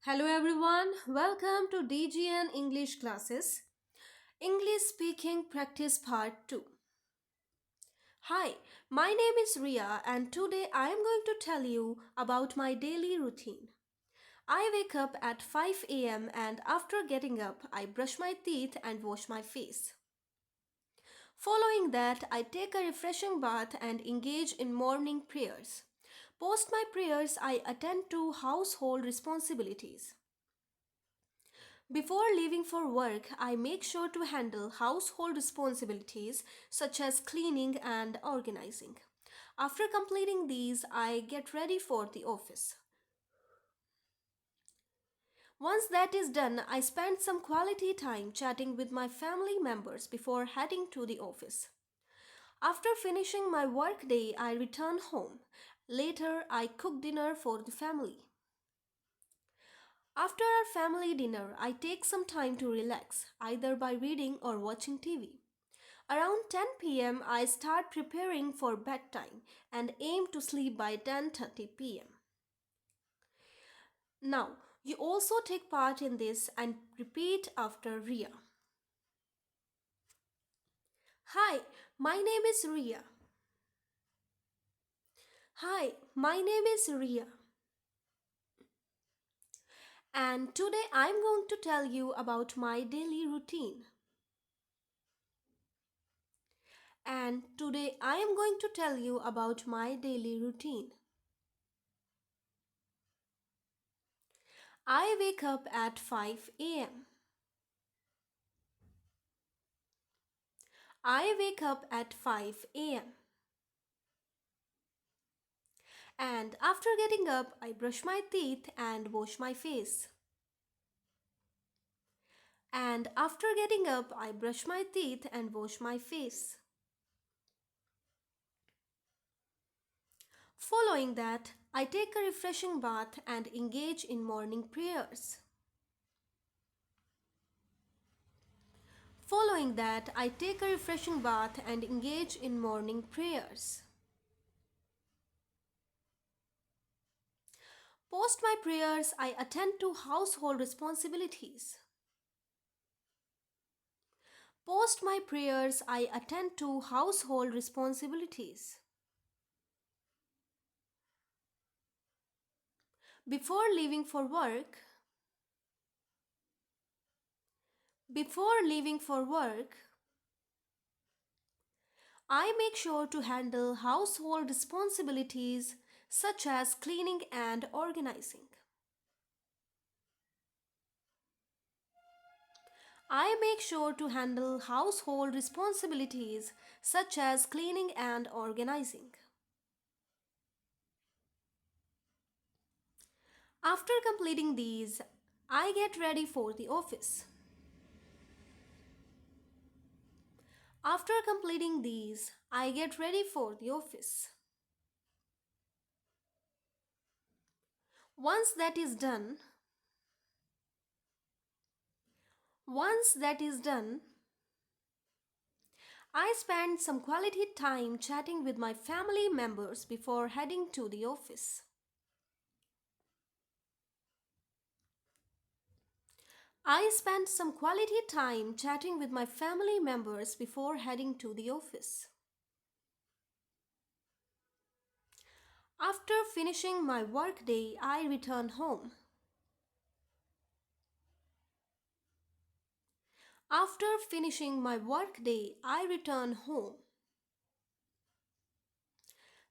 Hello everyone, welcome to DGN English classes. English speaking practice part 2. Hi, my name is Ria and today I am going to tell you about my daily routine. I wake up at 5 a.m. and after getting up, I brush my teeth and wash my face. Following that, I take a refreshing bath and engage in morning prayers. Post my prayers, I attend to household responsibilities. Before leaving for work, I make sure to handle household responsibilities such as cleaning and organizing. After completing these, I get ready for the office. Once that is done, I spend some quality time chatting with my family members before heading to the office. After finishing my workday, I return home. Later, I cook dinner for the family. After our family dinner, I take some time to relax, either by reading or watching TV. Around 10 p.m., I start preparing for bedtime and aim to sleep by 10:30 p.m. Now, you also take part in this and repeat after Ria. Hi, my name is Ria. Hi, my name is Ria. And today I'm going to tell you about my daily routine. And today I am going to tell you about my daily routine. I wake up at 5 a.m. I wake up at 5 a.m. And after getting up, I brush my teeth and wash my face. And after getting up, I brush my teeth and wash my face. Following that, I take a refreshing bath and engage in morning prayers. Following that, I take a refreshing bath and engage in morning prayers. Post my prayers, I attend to household responsibilities. Post my prayers, I attend to household responsibilities. Before leaving for work, before leaving for work, I make sure to handle household responsibilities such as cleaning and organizing. I make sure to handle household responsibilities such as cleaning and organizing. After completing these, I get ready for the office. After completing these, I get ready for the office. Once that is done, once that is done, I spend some quality time chatting with my family members before heading to the office. I spend some quality time chatting with my family members before heading to the office. After finishing my workday, I return home. After finishing my workday, I return home.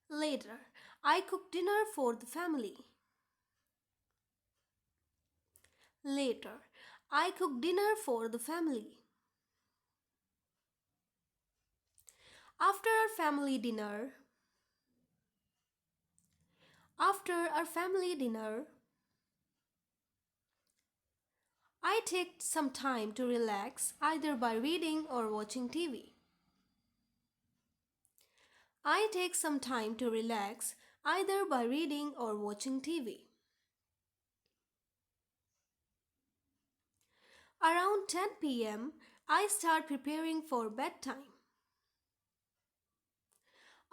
Later, I cook dinner for the family. Later, I cook dinner for the family. After our family dinner, after our family dinner, I take some time to relax either by reading or watching TV. I take some time to relax either by reading or watching TV. Around 10 p.m., I start preparing for bedtime.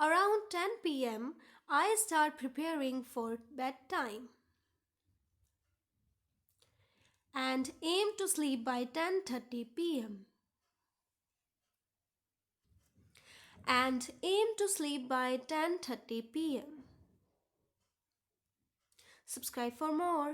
Around 10 p.m., I start preparing for bedtime. and aim to sleep by 10:30 pm. And aim to sleep by 10:30 pm. Subscribe for more.